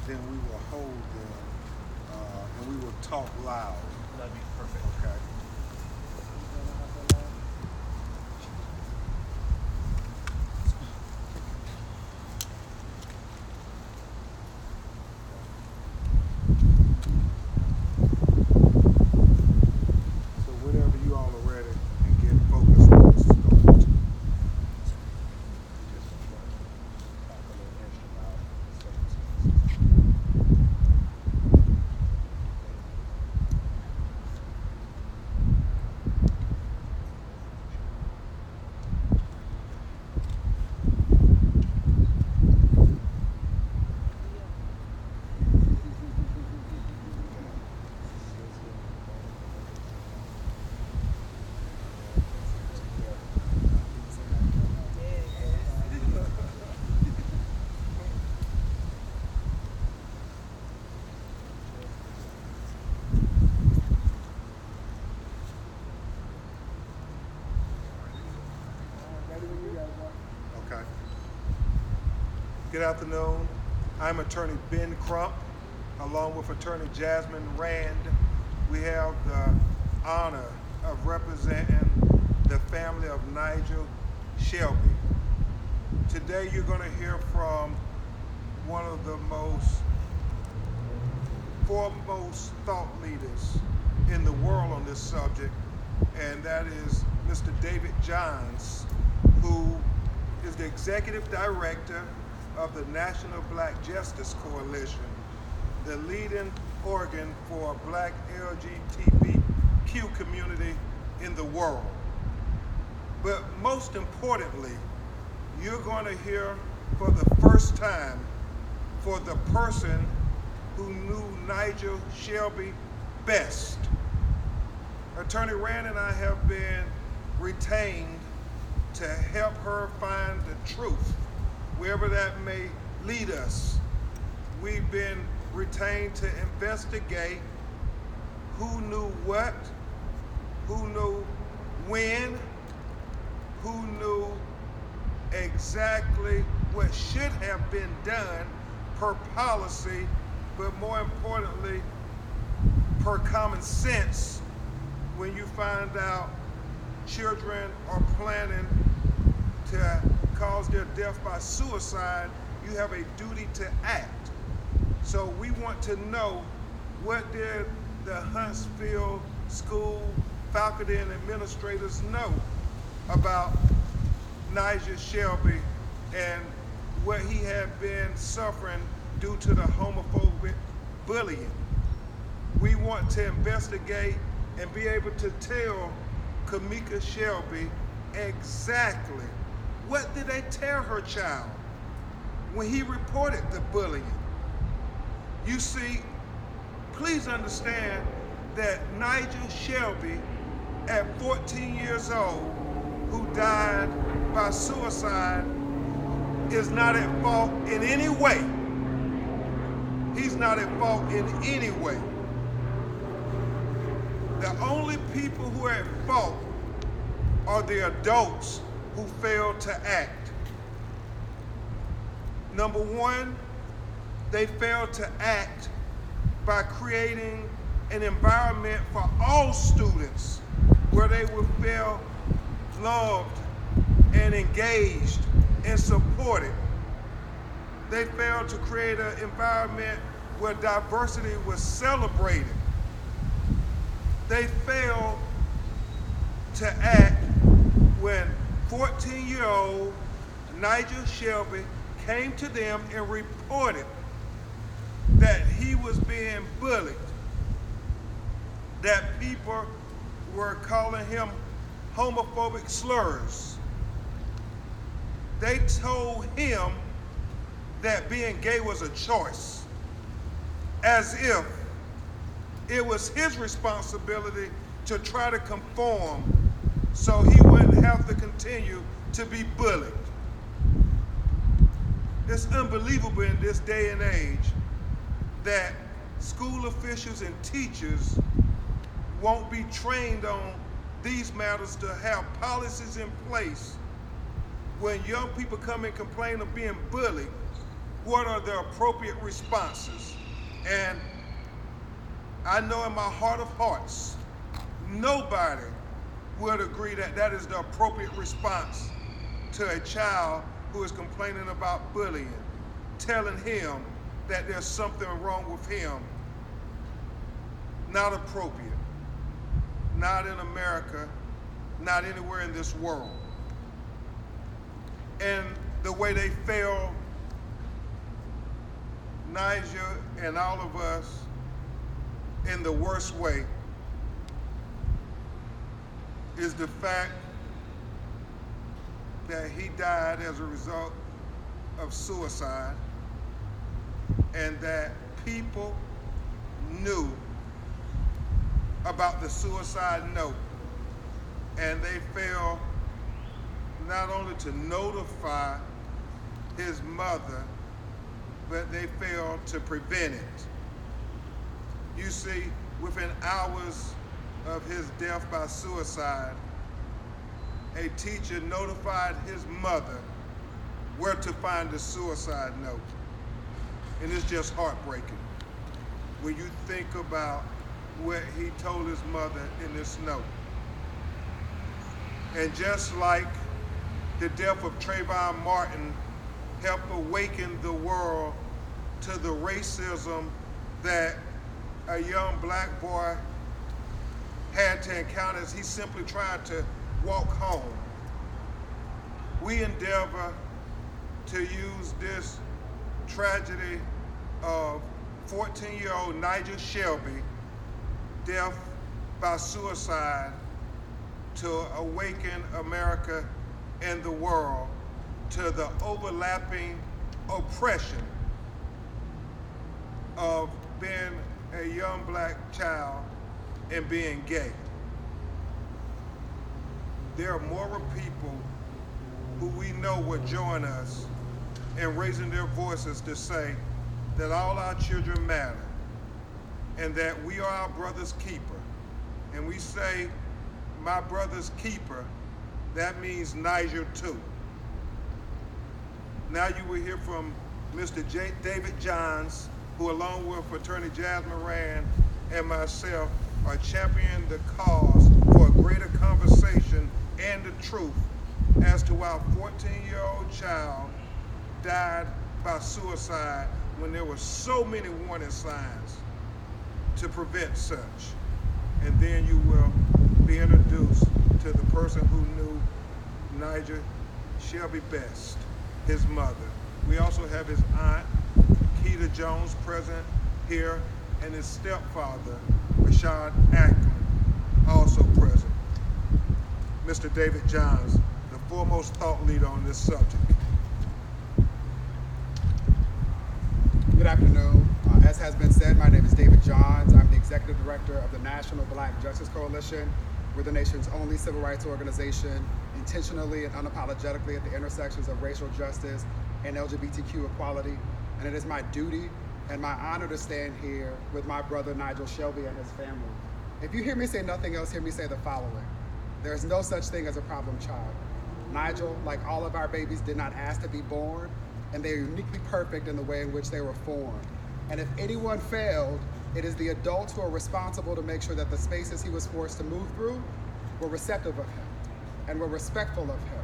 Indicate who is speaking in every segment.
Speaker 1: then we will hold them and we will talk loud.
Speaker 2: That'd be perfect.
Speaker 1: Okay. So whenever you all are ready and get focused, let's start. Okay. Good afternoon. I'm Attorney Ben Crump, along with Attorney Jasmine Rand. We have the honor of representing the family of Nigel Shelby. Today you're going to hear from one of the foremost thought leaders in the world on this subject, and that is Mr. David Johns, who is the Executive Director of the National Black Justice Coalition, the leading organ for Black LGBTQ community in the world. But most importantly, you're going to hear for the first time for the person who knew Nigel Shelby best. Attorney Rand and I have been retained to help her find the truth, wherever that may lead us. We've been retained to investigate who knew what, who knew when, who knew exactly what should have been done per policy, but more importantly, per common sense. When you find out children are planning to cause their death by suicide, you have a duty to act. So we want to know, what did the Huntsville School faculty and administrators know about Nigel Shelby and what he had been suffering due to the homophobic bullying? We want to investigate and be able to tell Kamika Shelby exactly what did they tell her child when he reported the bullying. You see, please understand that Nigel Shelby, at 14 years old, who died by suicide, is not at fault in any way. He's not at fault in any way. The only people who are at fault are the adults who failed to act. Number one, they failed to act by creating an environment for all students where they would feel loved and engaged and supported. They failed to create an environment where diversity was celebrated. They failed to act when 14-year-old Nigel Shelby came to them and reported that he was being bullied, that people were calling him homophobic slurs. They told him that being gay was a choice, as if it was his responsibility to try to conform so he wouldn't have to continue to be bullied. It's unbelievable in this day and age that school officials and teachers won't be trained on these matters, to have policies in place when young people come and complain of being bullied. what are the appropriate responses? And I know in my heart of hearts, nobody would agree that that is the appropriate response to a child who is complaining about bullying, telling him that there's something wrong with him. Not appropriate. Not in America, not anywhere in this world. And the way they fail Nigel and all of us in the worst way is the fact that he died as a result of suicide, and that people knew about the suicide note, and they failed not only to notify his mother, but they failed to prevent it. You see, within hours of his death by suicide, a teacher notified his mother where to find the suicide note. And it's just heartbreaking when you think about what he told his mother in this note. And just like the death of Trayvon Martin helped awaken the world to the racism that a young black boy had to encounter as he simply tried to walk home, we endeavor to use this tragedy of 14-year-old Nigel Shelby, death by suicide, to awaken America and the world to the overlapping oppression of being a young black child and being gay. There are moral people who we know will join us in raising their voices to say that all our children matter and that we are our brother's keeper. And we say, my brother's keeper, that means Nigel too. Now you will hear from Mr. David Johns, who along with Attorney Jasmine Rand and myself are championing the cause for a greater conversation and the truth as to why a 14-year-old child died by suicide when there were so many warning signs to prevent such. And then you will be introduced to the person who knew Nigel Shelby best, his mother. We also have his aunt, Keita Jones, present here, and his stepfather, Rashad Ackland, also present. Mr. David Johns, the foremost thought leader on this subject.
Speaker 2: Good afternoon. As has been said, my name is David Johns. I'm the Executive Director of the National Black Justice Coalition. We're the nation's only civil rights organization intentionally and unapologetically at the intersections of racial justice and LGBTQ equality. And it is my duty and my honor to stand here with my brother Nigel Shelby and his family. If you hear me say nothing else, hear me say the following. There is no such thing as a problem child. Nigel, like all of our babies, did not ask to be born, and they are uniquely perfect in the way in which they were formed. And if anyone failed, it is the adults who are responsible to make sure that the spaces he was forced to move through were receptive of him and were respectful of him.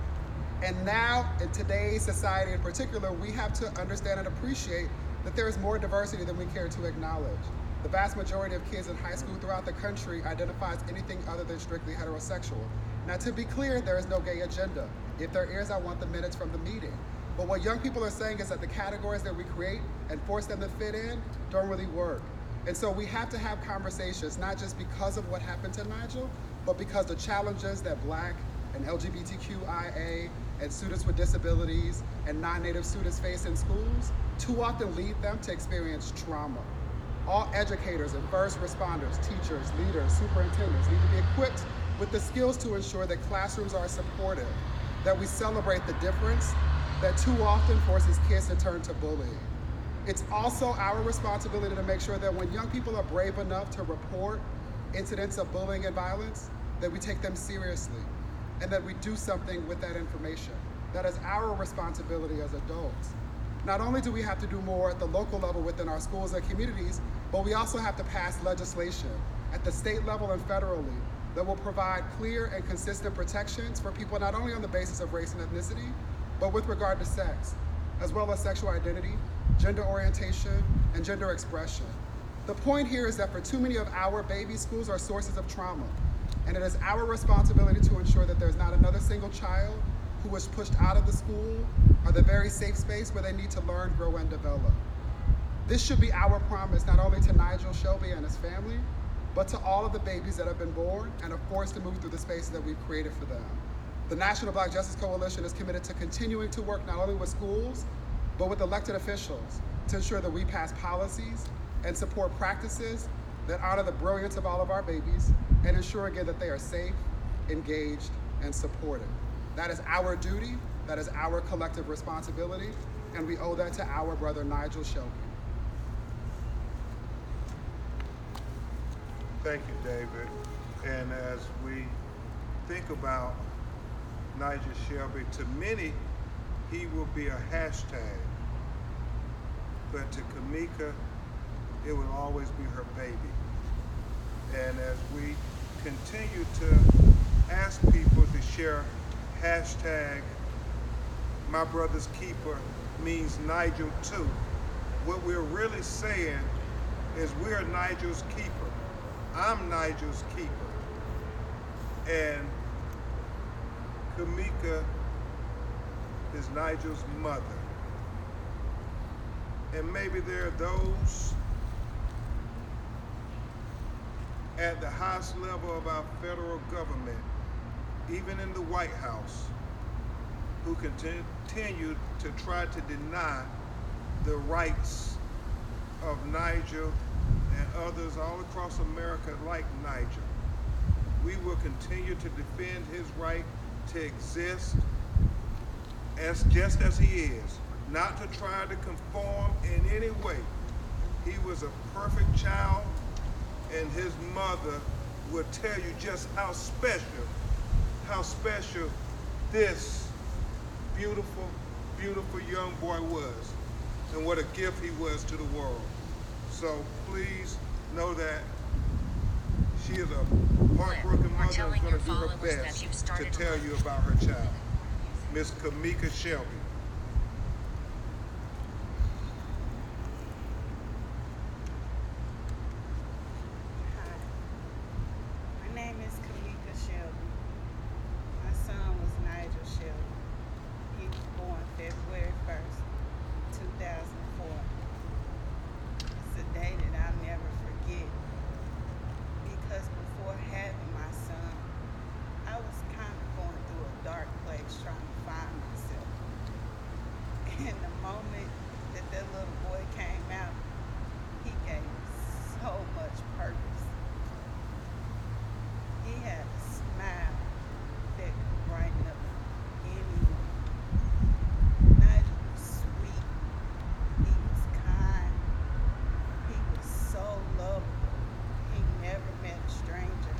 Speaker 2: And now, in today's society in particular, we have to understand and appreciate that there is more diversity than we care to acknowledge. The vast majority of kids in high school throughout the country identifies anything other than strictly heterosexual. Now, to be clear, there is no gay agenda. If there is, I want the minutes from the meeting. But what young people are saying is that the categories that we create and force them to fit in don't really work. And so we have to have conversations, not just because of what happened to Nigel, but because the challenges that Black and LGBTQIA and students with disabilities and non-native students face in schools too often lead them to experience trauma. All educators and first responders, teachers, leaders, superintendents need to be equipped with the skills to ensure that classrooms are supportive, that we celebrate the difference that too often forces kids to turn to bullying. It's also our responsibility to make sure that when young people are brave enough to report incidents of bullying and violence, that we take them seriously and that we do something with that information. That is our responsibility as adults. Not only do we have to do more at the local level within our schools and communities, but we also have to pass legislation at the state level and federally that will provide clear and consistent protections for people not only on the basis of race and ethnicity, but with regard to sex, as well as sexual identity, gender orientation, and gender expression. The point here is that for too many of our babies, schools are sources of trauma, and it is our responsibility to ensure that there's not another single child who was pushed out of the school or the very safe space where they need to learn, grow, and develop. This should be our promise not only to Nigel, Shelby, and his family, but to all of the babies that have been born and are forced to move through the spaces that we've created for them. The National Black Justice Coalition is committed to continuing to work not only with schools, but with elected officials to ensure that we pass policies and support practices that honor the brilliance of all of our babies and ensure again that they are safe, engaged, and supported. That is our duty, that is our collective responsibility, and we owe that to our brother Nigel Shelby.
Speaker 1: Thank you, David. And as we think about Nigel Shelby, to many, he will be a hashtag. But to Kamika, it will always be her baby. And as we continue to ask people to share hashtag my brother's keeper means Nigel too, what we're really saying is we're Nigel's keeper. I'm Nigel's keeper. And Kamika is Nigel's mother. And maybe there are those at the highest level of our federal government, even in the White House, who continue to try to deny the rights of Nigel and others all across America like Nigel. We will continue to defend his right to exist just as he is, not to try to conform in any way. He was a perfect child, and his mother will tell you just how special this beautiful, beautiful young boy was, and what a gift he was to the world. So please know that she is a heartbroken mother and is going to do her best to tell you about her child, Miss Kamika Shelby.
Speaker 3: Hi, my name is Kamika Shelby. My son was Nigel Shelby. He was born February 1st, 2004. It's a day that I'll never forget, because before having my son, I was kind of going through a dark place trying to find myself. And the moment that little boy came out, he gave me so much purpose. He had a smile that could brighten up anyone. Nigel was sweet. He was kind. He was so lovable. He never met a stranger.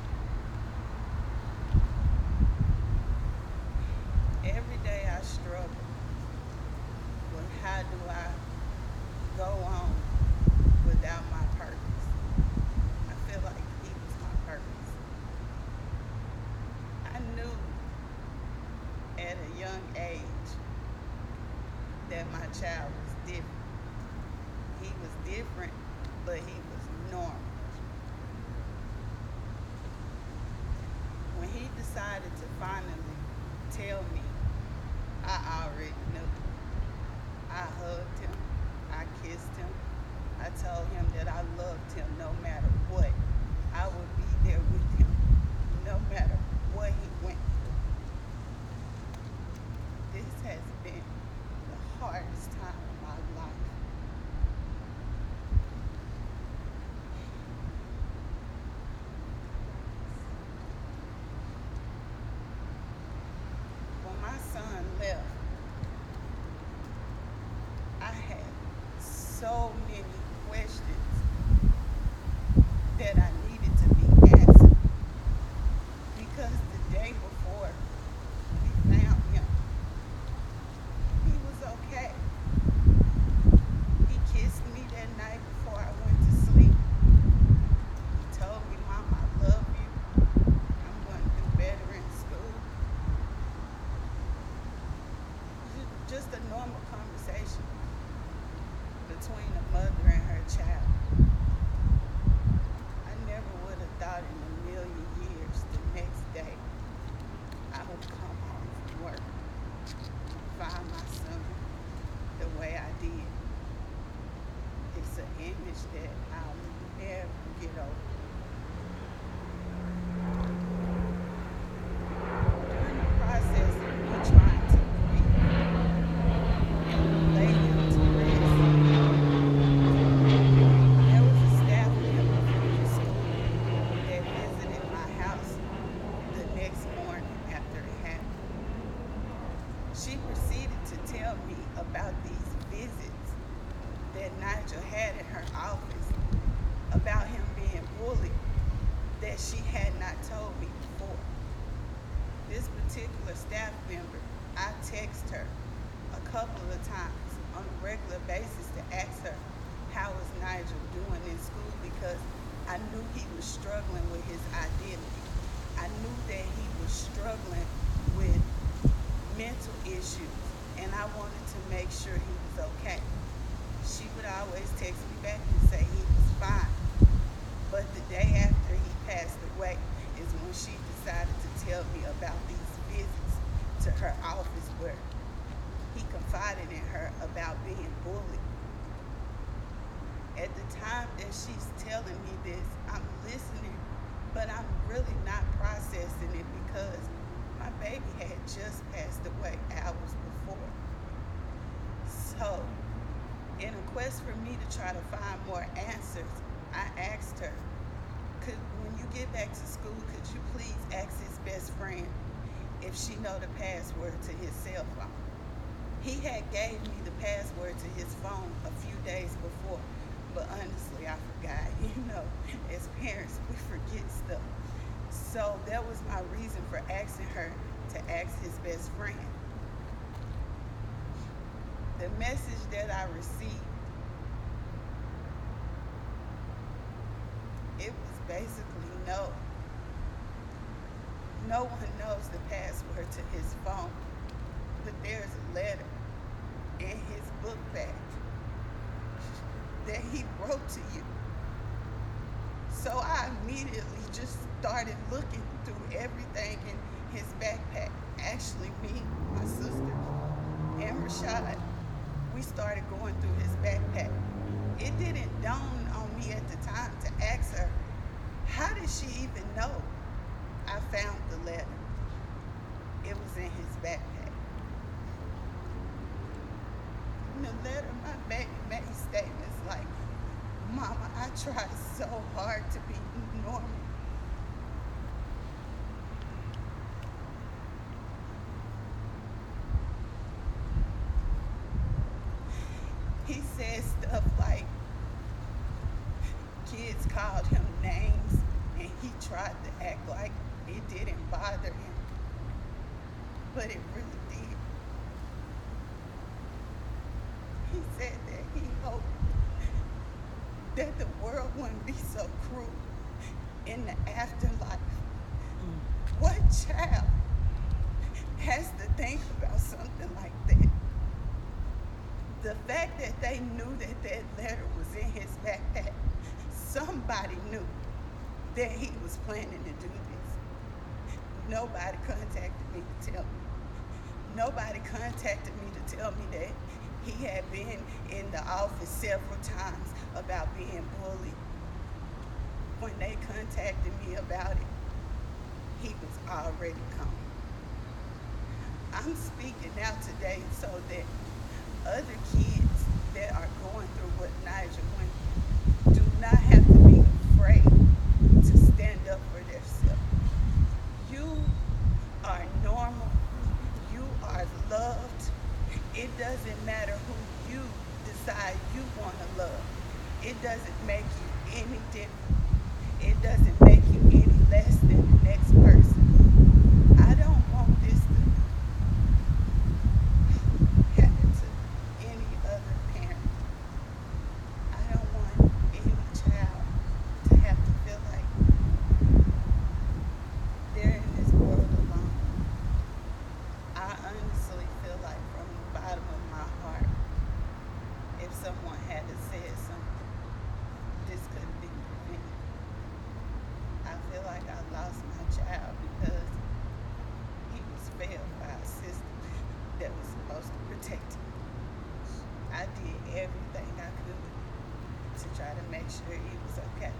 Speaker 3: Every day I struggle with how do I go on without my purpose. I feel like he was my purpose. I knew at a young age that my child was different. He was different, but he was normal. When he decided to finally tell me, I already knew. I hugged him, I kissed him, I told him that I loved him no matter what. I would be there with him no matter what he went through. This has been the hardest time of my life. When my son left, I had so many questions that I needed to be answered, because the day before we found him, he was okay. between a mother and her child. I never would have thought in a million years the next day I would come home from work, find my son the way I did. It's an image that I'll never get over. During the process of me trying to grieve and lay him to rest, there was a staff member from the school that visited my house the next morning after it happened. She proceeded to tell me about these visits that Nigel had in her office, about him being bullied, that she had not told me before. This particular staff member, I text her a couple of times on a regular basis to ask her how is Nigel doing in school, because I knew he was struggling with his identity. I knew that he was struggling with mental issues, and I wanted to make sure he was okay. She would always text me back and say he was fine. But the day after he passed away is when she decided to tell me about these visits to her office where he confided in her about being bullied. At the time that she's telling me this, I'm listening, but I'm really not processing it because my baby had just passed away hours before. So, in a quest for me to try to find more answers, I asked her, when you get back to school, could you please ask his best friend if she know the password to his cell phone? He had gave me the password to his phone a few days before, but honestly, I forgot. As parents, we forget stuff. So that was my reason for asking her to ask his best friend. The message that I received, it was basically no. No one knows the password to his phone, but there's a letter in his book bag that he wrote to you. So I immediately just started looking through everything in his backpack. Actually, me, my sister, and Rashad, we started going through his backpack. It didn't dawn on me at the time to ask her, how did she even know I found the letter? It was in his backpack. In the letter, my baby made statements like, Mama, I tried so hard to be normal. He said stuff like kids called him names and he tried to act like it didn't bother him, but it really did. He said that he hoped that the world wouldn't be so cruel in the afterlife. What child has to think about something like that? The fact that they knew that that letter was in his backpack, somebody knew that he was planning to do this. Nobody contacted me to tell me. Nobody contacted me to tell me that he had been in the office several times about being bullied. When they contacted me about it, he was already gone. I'm speaking out today so that other kids that are going through what Nigel went through do not have to be afraid to stand up for themselves. You are normal. You are loved. It doesn't matter who you decide you want to love. It doesn't make you any different. It doesn't make you any less than the next person. I don't want this to happen to any other parent. I don't want any child to have to feel like they're in this world alone. I honestly feel like from the bottom of my heart, if someone had to make sure he was okay.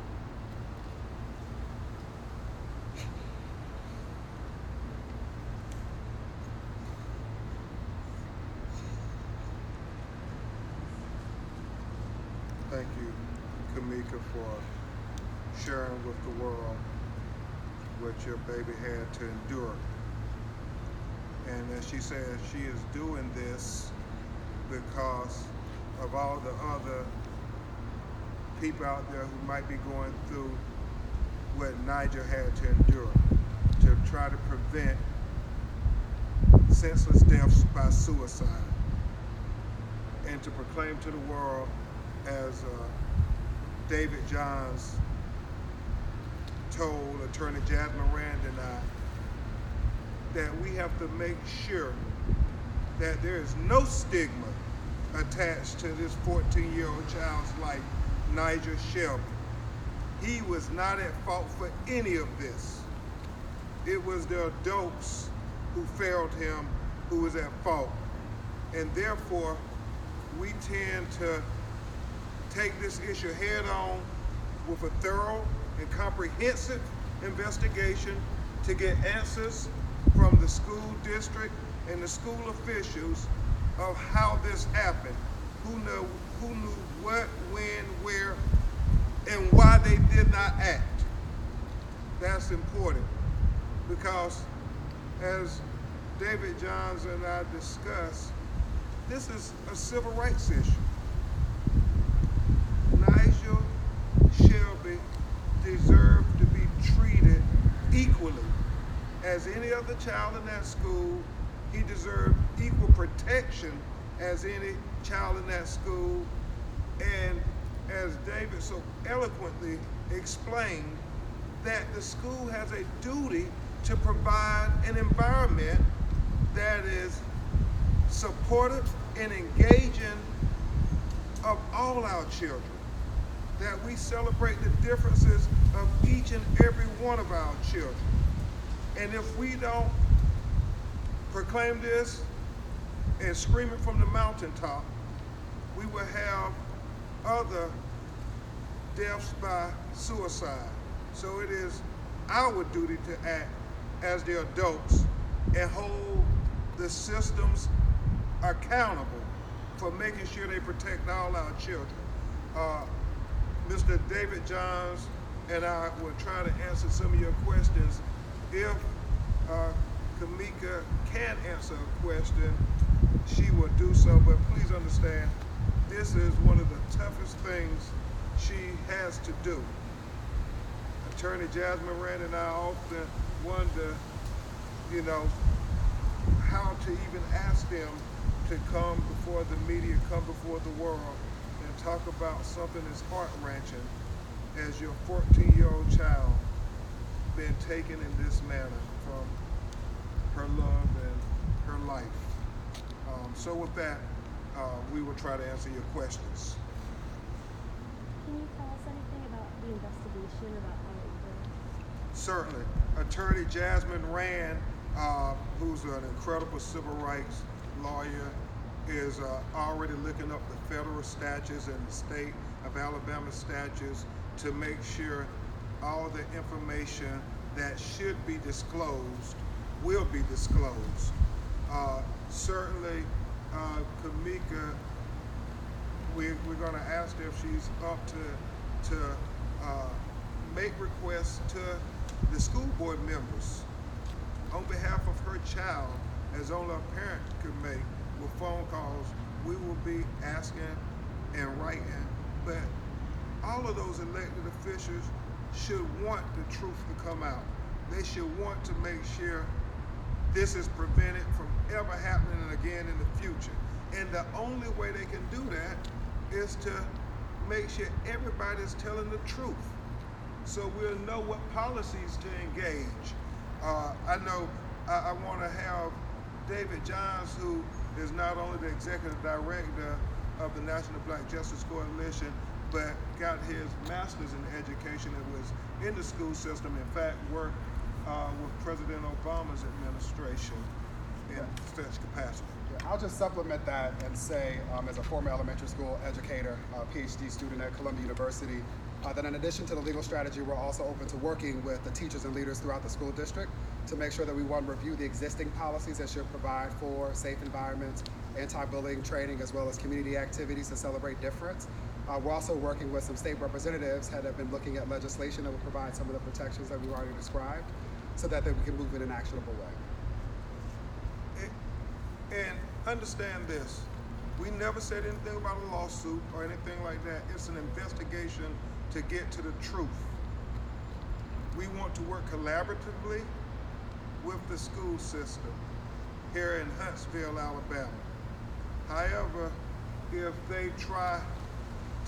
Speaker 1: Thank you, Kamika, for sharing with the world what your baby had to endure. And as she says, she is doing this because of all the other people out there who might be going through what Nigel had to endure to try to prevent senseless deaths by suicide, and to proclaim to the world, as David Johns told Attorney Jasmine Rand and I, that we have to make sure that there is no stigma attached to this 14-year-old child's life, Nigel Shelby. He was not at fault for any of this. It was the adults who failed him who was at fault. And therefore, we tend to take this issue head on with a thorough and comprehensive investigation to get answers from the school district and the school officials of how this happened, who knew what, when, where, and why they did not act. That's important because, as David Johns and I discussed, this is a civil rights issue. Nigel Shelby deserved to be treated equally as any other child in that school. He deserved equal protection as any child in that school. And as David so eloquently explained, that the school has a duty to provide an environment that is supportive and engaging of all our children, that we celebrate the differences of each and every one of our children. And if we don't proclaim this and scream it from the mountaintop, we will have other deaths by suicide. So it is our duty to act as the adults and hold the systems accountable for making sure they protect all our children. Mr. David Johns and I will try to answer some of your questions. If Kamika can answer a question, she will do so, but please understand, this is one of the toughest things she has to do. Attorney Jasmine Rand and I often wonder, how to even ask them to come before the media, come before the world, and talk about something as heart-wrenching as your 14-year-old child being taken in this manner from her love and her life. So with that, we will try to answer your questions.
Speaker 4: Can you tell us anything about the investigation, about how it works?
Speaker 1: Certainly. Attorney Jasmine Rand, who's an incredible civil rights lawyer, is already looking up the federal statutes and the state of Alabama statutes to make sure all the information that should be disclosed will be disclosed. Certainly, Kamika, we're going to ask her if she's up to make requests to the school board members on behalf of her child, as only a parent could make, with phone calls. We will be asking and writing, but all of those elected officials should want the truth to come out. They should want to make sure this is prevented from ever happening again in the future. And the only way they can do that is to make sure everybody's telling the truth, so we'll know what policies to engage. I know I want to have David Johns, who is not only the executive director of the National Black Justice Coalition, but got his master's in education and was in the school system, in fact worked with President Obama's administration in such capacity.
Speaker 2: I'll just supplement that and say, as a former elementary school educator, PhD student at Columbia University, that in addition to the legal strategy, we're also open to working with the teachers and leaders throughout the school district to make sure that we, one, review the existing policies that should provide for safe environments, anti-bullying training, as well as community activities to celebrate difference. We're also working with some state representatives that have been looking at legislation that will provide some of the protections that we've already described so that we can move in an actionable way.
Speaker 1: And understand this, we never said anything about a lawsuit or anything like that. It's an investigation to get to the truth. We want to work collaboratively with the school system here in Huntsville, Alabama. However, if they try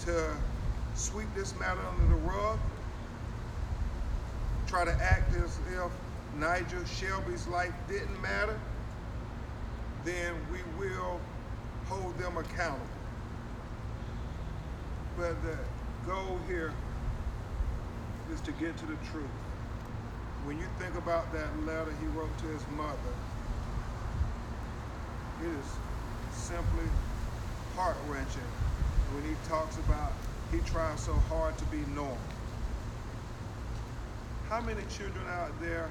Speaker 1: to sweep this matter under the rug, try to act as if Nigel Shelby's life didn't matter, then we will hold them accountable. But the goal here is to get to the truth. When you think about that letter he wrote to his mother, it is simply heart-wrenching when he talks about he tries so hard to be normal. How many children out there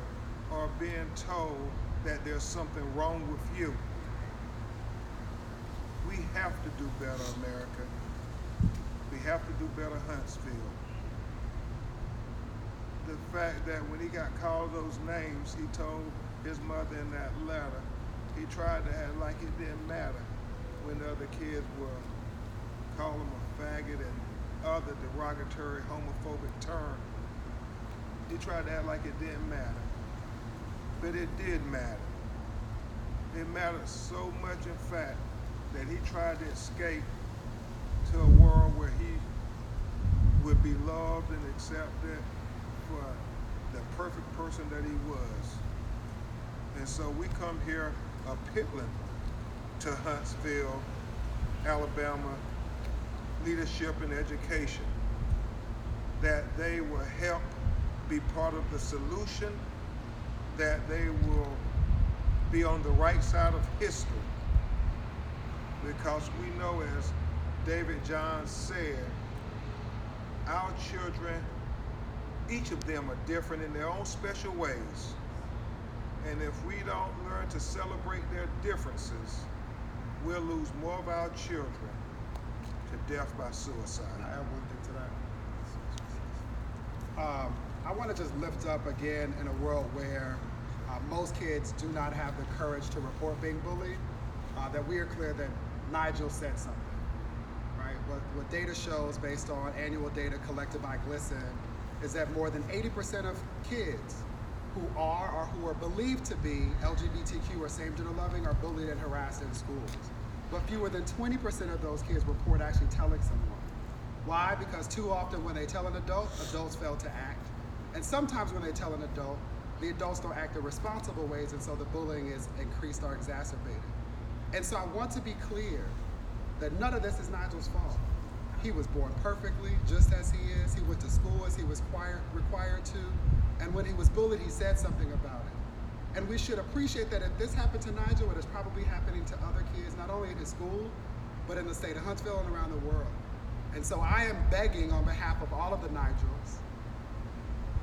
Speaker 1: are being told that there's something wrong with you? We have to do better, America. We have to do better, Huntsville. The fact that when he got called those names, he told his mother in that letter, he tried to act like it didn't matter when the other kids were calling him a faggot and other derogatory homophobic terms. He tried to act like it didn't matter. But it did matter. It mattered so much, in fact, that he tried to escape to a world where he would be loved and accepted for the perfect person that he was. And so we come here appealing to Huntsville, Alabama leadership and education that they will help be part of the solution, that they will be on the right side of history. Because we know, as David John said, our children, each of them are different in their own special ways. And if we don't learn to celebrate their differences, we'll lose more of our children to death by suicide.
Speaker 2: Can I add one thing to that? I want to just lift up again, in a world where most kids do not have the courage to report being bullied, that we are clear that Nigel said something, right? What data shows, based on annual data collected by GLSEN, is that more than 80% of kids who are or who are believed to be LGBTQ or same-gender loving are bullied and harassed in schools. But fewer than 20% of those kids report actually telling someone. Why? Because too often when they tell an adult, adults fail to act. And sometimes when they tell an adult, the adults don't act in responsible ways, and so the bullying is increased or exacerbated. And so I want to be clear that none of this is Nigel's fault. He was born perfectly, just as he is. He went to school as he was required to. And when he was bullied, he said something about it. And we should appreciate that if this happened to Nigel, it is probably happening to other kids, not only in his school, but in the state of Huntsville and around the world. And so I am begging on behalf of all of the Nigels,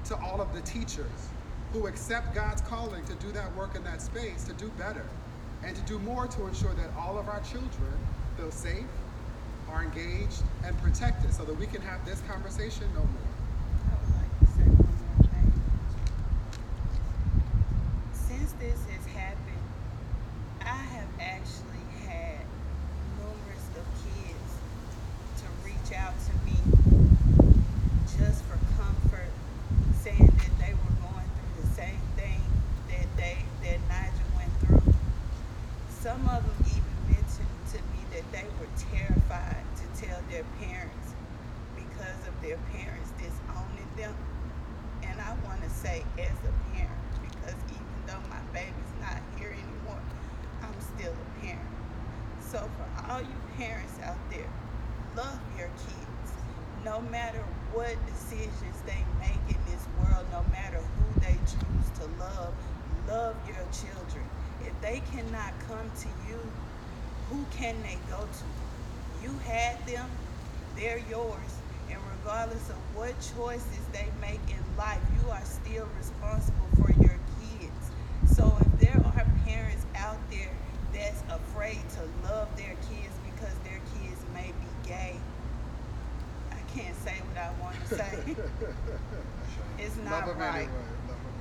Speaker 2: to all of the teachers who accept God's calling to do that work in that space, to do better, and to do more to ensure that all of our children feel safe, are engaged, and protected, so that we can have this conversation no more.
Speaker 3: I would like to say one more thing. Since this has happened, I have actually had numerous of kids to reach out to me just for comfort, saying that they were going through the same thing that Nigel went through. Some of them even mentioned to me that they were terrified to tell their parents because of their parents disowning them. And I want to say, as a parent, because even though my baby's not here anymore, I'm still a parent. So for all you parents out there, love your kids. No matter what decisions they make in this world, no matter who they choose to love your children. If they cannot come to you who can they go to? You had them, they're yours. And regardless of what choices they make in life, you are still responsible for your kids. So if there are parents out there that's afraid to love their kids because their kids may be gay, I can't say what I want to say. It's not
Speaker 2: Love them
Speaker 3: right.
Speaker 2: anyway.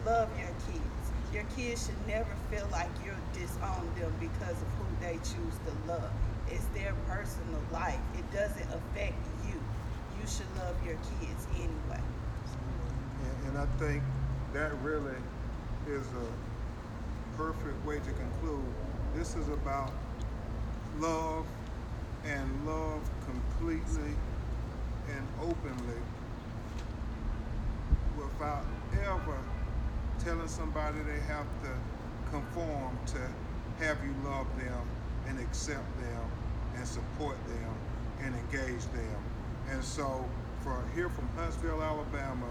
Speaker 3: Love your kids. Your kids should never feel like you're disowning them because of who they choose to love. It's their personal life. It doesn't affect you. You should love your kids anyway.
Speaker 1: And I think that really is a perfect way to conclude. This is about love, and love completely and openly without ever telling somebody they have to conform to have you love them and accept them and support them and engage them. And so for here from Huntsville, Alabama,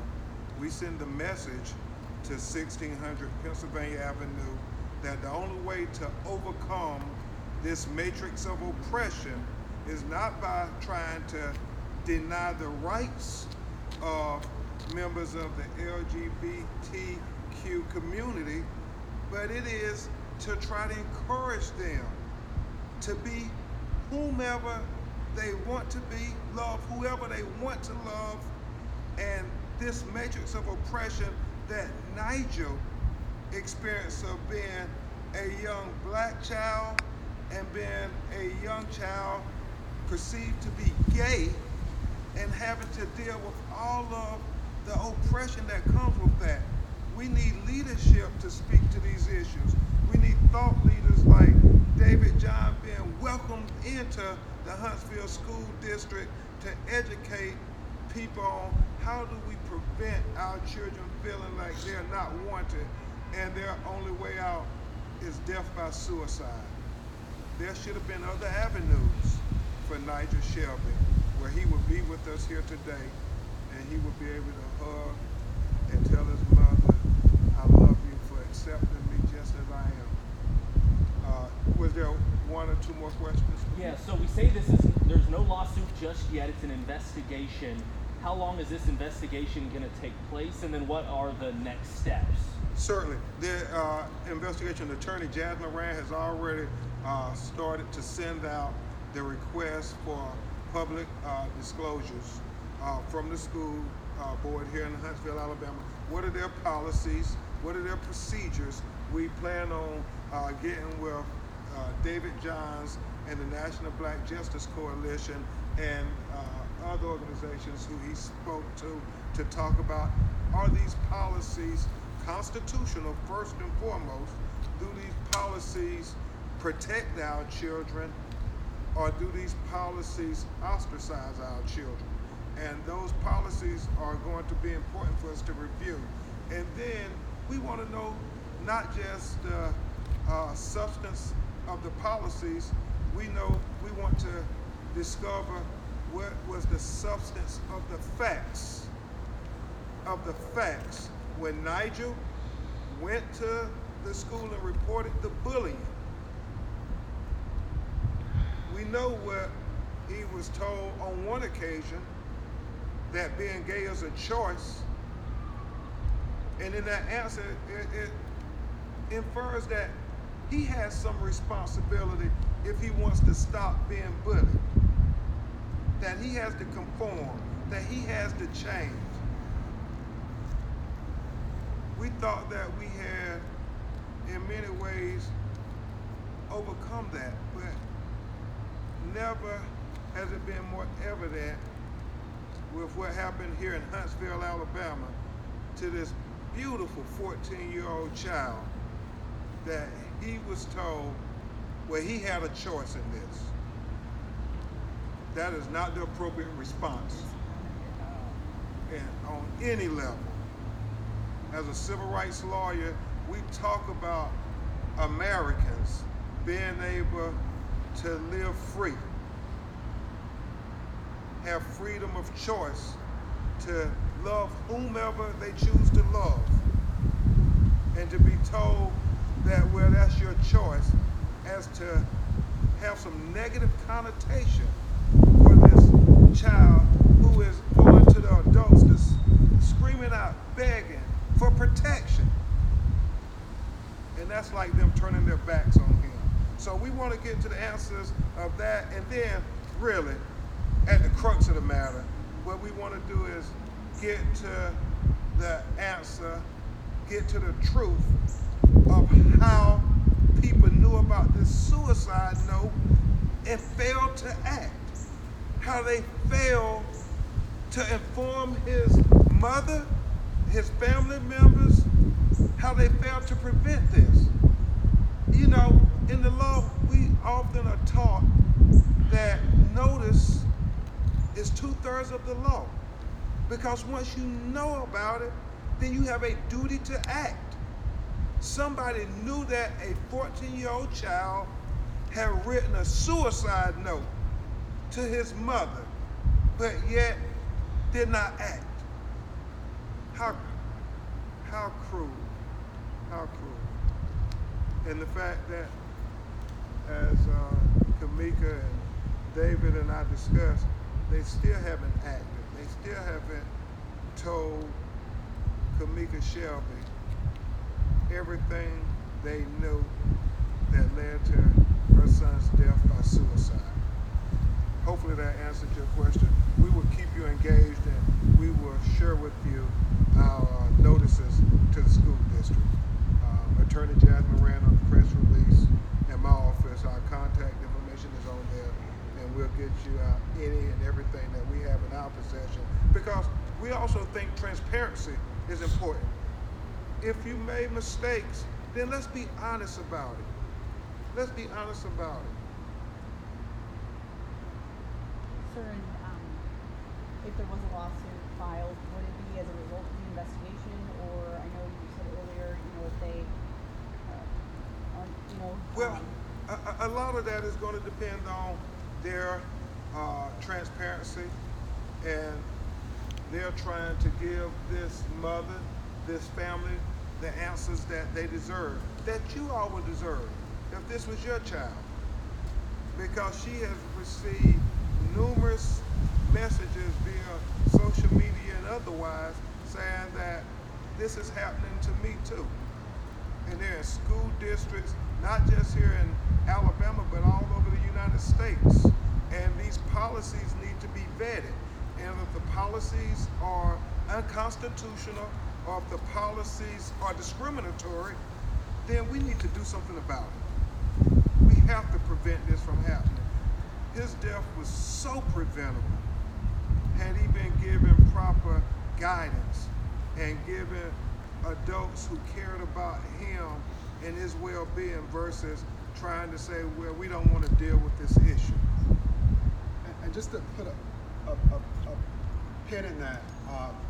Speaker 1: we send a message to 1600 Pennsylvania Avenue that the only way to overcome this matrix of oppression is not by trying to deny the rights of members of the LGBTQ community, but it is to try to encourage them to be whomever they want to be, love whoever they want to love, and this matrix of oppression that Nigel experienced of being a young black child and being a young child perceived to be gay and having to deal with all of the oppression that comes with that. We need leadership to speak to these issues. We need thought leaders like David John being welcomed into the Huntsville School District to educate people on how do we prevent our children feeling like they're not wanted and their only way out is death by suicide. There should have been other avenues for Nigel Shelby where he would be with us here today and he would be able to hug and tell his mother, I love you for accepting me just as I am. Was there one or two more questions?
Speaker 5: Yeah, so we say there's no lawsuit just yet, it's an investigation. How long is this investigation going to take place, and then what are the next steps?
Speaker 1: Certainly. The investigation attorney, Jasmine Rand, has already started to send out the request for public disclosures from the school board here in Huntsville, Alabama. What are their policies? What are their procedures? We plan on getting with David Johns and the National Black Justice Coalition and other organizations who he spoke to talk about, are these policies constitutional first and foremost? Do these policies protect our children, or do these policies ostracize our children? And those policies are going to be important for us to review. And then we want to know not just the substance of the policies, we want to discover what was the substance of the facts. When Nigel went to the school and reported the bullying, we know what he was told on one occasion, that being gay is a choice. And in that answer, it infers that he has some responsibility if he wants to stop being bullied, that he has to conform, that he has to change. We thought that we had, in many ways, overcome that, but never has it been more evident with what happened here in Huntsville, Alabama, to this beautiful 14-year-old child, that he was told, well, he had a choice in this. That is not the appropriate response and on any level. As a civil rights lawyer, we talk about Americans being able to live free, have freedom of choice to love whomever they choose to love, and to be told that, well, that's your choice, as to have some negative connotation for this child who is going to the adults that's screaming out, begging for protection. And that's like them turning their backs on him. So we want to get to the answers of that, and then really, at the crux of the matter, what we want to do is get to the answer, get to the truth of how people knew about this suicide note and failed to act. How they failed to inform his mother, his family members, how they failed to prevent this. You know, in the law, we often are taught that notice is 2/3 of the law. Because once you know about it, then you have a duty to act. Somebody knew that a 14-year-old child had written a suicide note to his mother, but yet did not act. How cruel, how cruel. And the fact that, as Kamika and David and I discussed, they still haven't acted. They still haven't told Kamika Shelby everything they knew that led to her son's death by suicide. Hopefully that answered your question. We will keep you engaged, and we will share with you our notices to the school district. Attorney Jasmine ran on the press release in my office. Our contact information is on there, and we'll get you out any and everything that we have in our possession, because we also think transparency is important. If you made mistakes, then let's be honest about it. Let's be honest about it.
Speaker 6: Sir, and if there was a lawsuit filed, would it be as a result of the investigation, or I know you said earlier, if they,
Speaker 1: Well, a lot of that is going to depend on their transparency, and they're trying to give this mother, this family, the answers that they deserve, that you all would deserve if this was your child. Because she has received numerous messages via social media and otherwise saying that this is happening to me too. And they're in school districts, not just here in Alabama, but all over the United States. And these policies need to be vetted. And if the policies are unconstitutional, or if the policies are discriminatory, then we need to do something about it. We have to prevent this from happening. His death was so preventable had he been given proper guidance and given adults who cared about him and his well-being versus trying to say, well, we don't want to deal with this issue.
Speaker 2: And just to put a pin in that,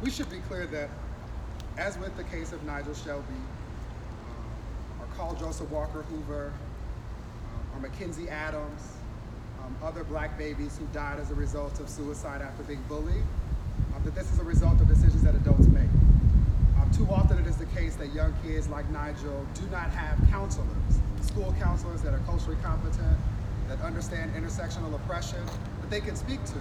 Speaker 2: we should be clear that, as with the case of Nigel Shelby, or Carl Joseph Walker Hoover, or Mackenzie Adams, other black babies who died as a result of suicide after being bullied, that this is a result of decisions that adults make. Too often it is the case that young kids like Nigel do not have counselors, school counselors that are culturally competent, that understand intersectional oppression, that they can speak to.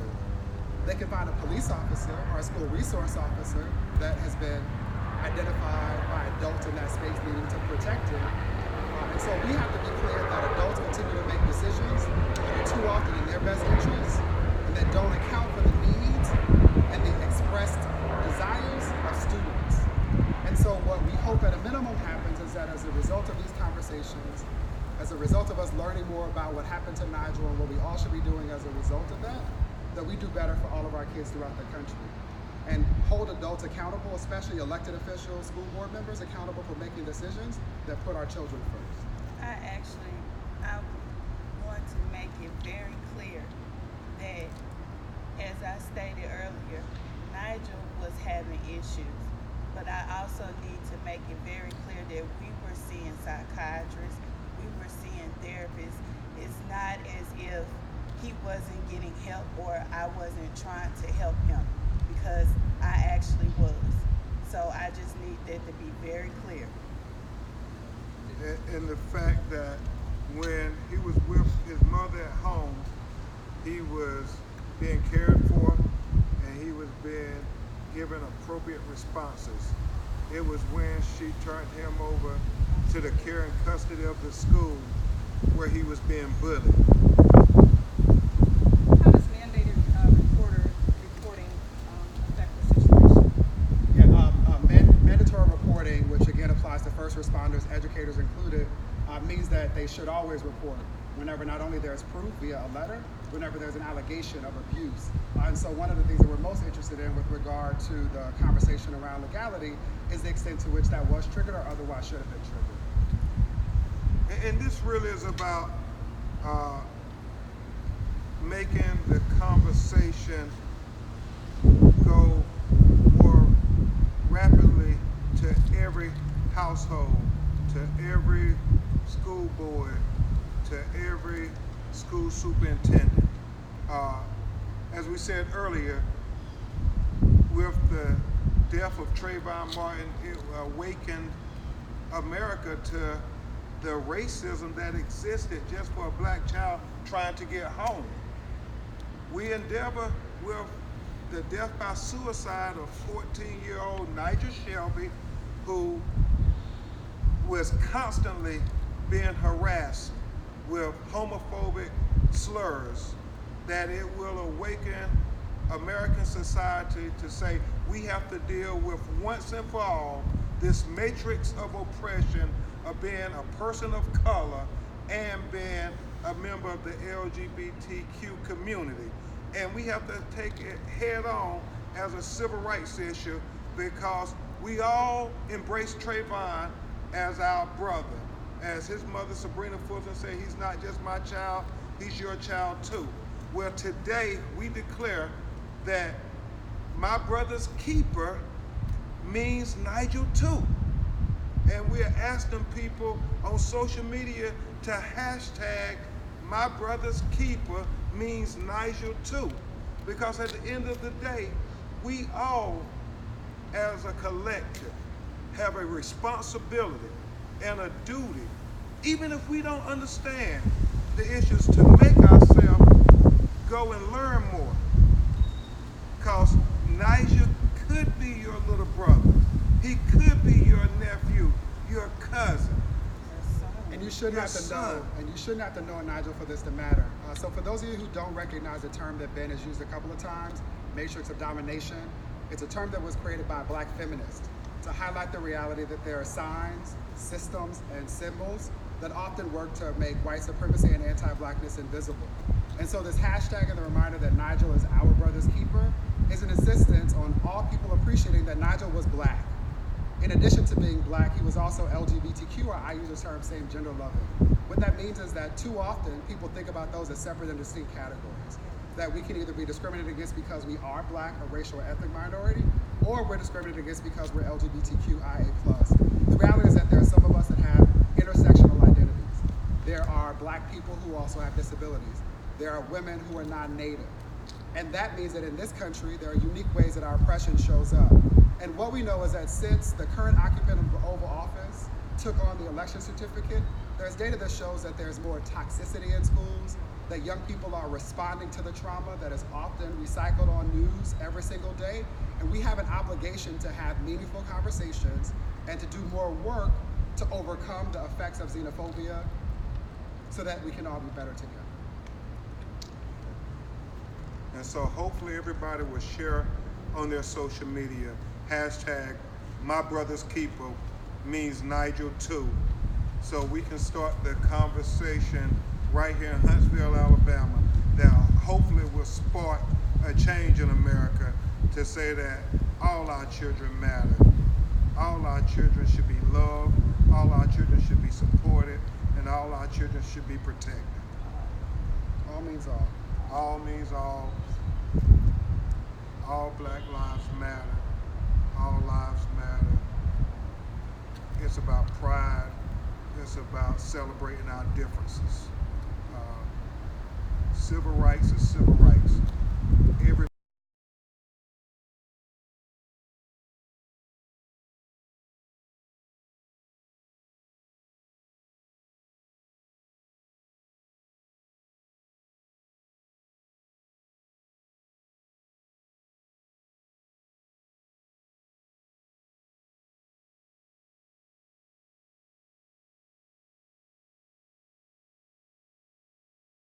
Speaker 2: They can find a police officer or a school resource officer that has been identified by adults in that space needing to protect it. And so we have to be clear that adults continue to make decisions that are too often in their best interests and that don't account for the needs and the expressed desires of students. And so what we hope at a minimum happens is that as a result of these conversations, as a result of us learning more about what happened to Nigel and what we all should be doing as a result of that, that we do better for all of our kids throughout the country. And hold adults accountable, especially elected officials, school board members, accountable for making decisions that put our children first.
Speaker 3: I want to make it very clear that, as I stated earlier, Nigel was having issues, but I also need to make it very clear that we were seeing psychiatrists, we were seeing therapists. It's not as if he wasn't getting help or I wasn't trying to help him, because I actually was. So I just need that to be very clear.
Speaker 1: And the fact that when he was with his mother at home, he was being cared for and he was being given appropriate responses. It was when she turned him over to the care and custody of the school where he was being bullied.
Speaker 6: How does mandated reporting affect the situation?
Speaker 2: Mandatory reporting, which again applies to first responders, educators included, means that they should always report whenever not only there's proof via a letter, whenever there's an allegation of abuse. And so one of the things that we're most interested in with regard to the conversation around legality is the extent to which that was triggered or otherwise should have been triggered.
Speaker 1: And this really is about making the conversation go more rapidly to every household, to every school board, to every school superintendent. As we said earlier, with the death of Trayvon Martin, it awakened America to the racism that existed just for a black child trying to get home. We endeavor with the death by suicide of 14-year-old Nigel Shelby, who was constantly being harassed with homophobic slurs, that it will awaken American society to say we have to deal with once and for all this matrix of oppression of being a person of color and being a member of the LGBTQ community. And we have to take it head on as a civil rights issue because we all embrace Trayvon as our brother. As his mother, Sabrina Fulton, said, he's not just my child, he's your child too. Well, today we declare that my brother's keeper means Nigel too. And we're asking people on social media to hashtag my brother's keeper means Nigel too. Because at the end of the day, we all, as a collective, have a responsibility and a duty, even if we don't understand the issues, to make ourselves go and learn more. Because Nigel could be your little brother. He could be your nephew, your cousin.
Speaker 2: And you shouldn't have to know, and you shouldn't have to know Nigel for this to matter. So for those of you who don't recognize the term that Ben has used a couple of times, matrix of domination, it's a term that was created by black feminists to highlight the reality that there are signs, systems, and symbols that often work to make white supremacy and anti-blackness invisible. And so this hashtag and the reminder that Nigel is our brother's keeper is an insistence on all people appreciating that Nigel was black. In addition to being black, he was also LGBTQ, or I use the term same gender loving. What that means is that too often people think about those as separate and distinct categories. That we can either be discriminated against because we are black, a racial or ethnic minority, or we're discriminated against because we're LGBTQIA+. The reality is that there are some of us that have intersectional identities. There are black people who also have disabilities. There are women who are non-native. And that means that in this country, there are unique ways that our oppression shows up. And what we know is that since the current occupant of the Oval Office took on the election certificate, there's data that shows that there's more toxicity in schools, that young people are responding to the trauma that is often recycled on news every single day. And we have an obligation to have meaningful conversations and to do more work to overcome the effects of xenophobia so that we can all be better together.
Speaker 1: And so hopefully everybody will share on their social media, hashtag my brother's keeper means Nigel too. So we can start the conversation right here in Huntsville, Alabama, that hopefully will spark a change in America to say that all our children matter. All our children should be loved, all our children should be supported, and all our children should be protected.
Speaker 2: All means all.
Speaker 1: All means all. All black lives matter. All lives matter. It's about pride. It's about celebrating our differences. Civil rights is civil rights. Every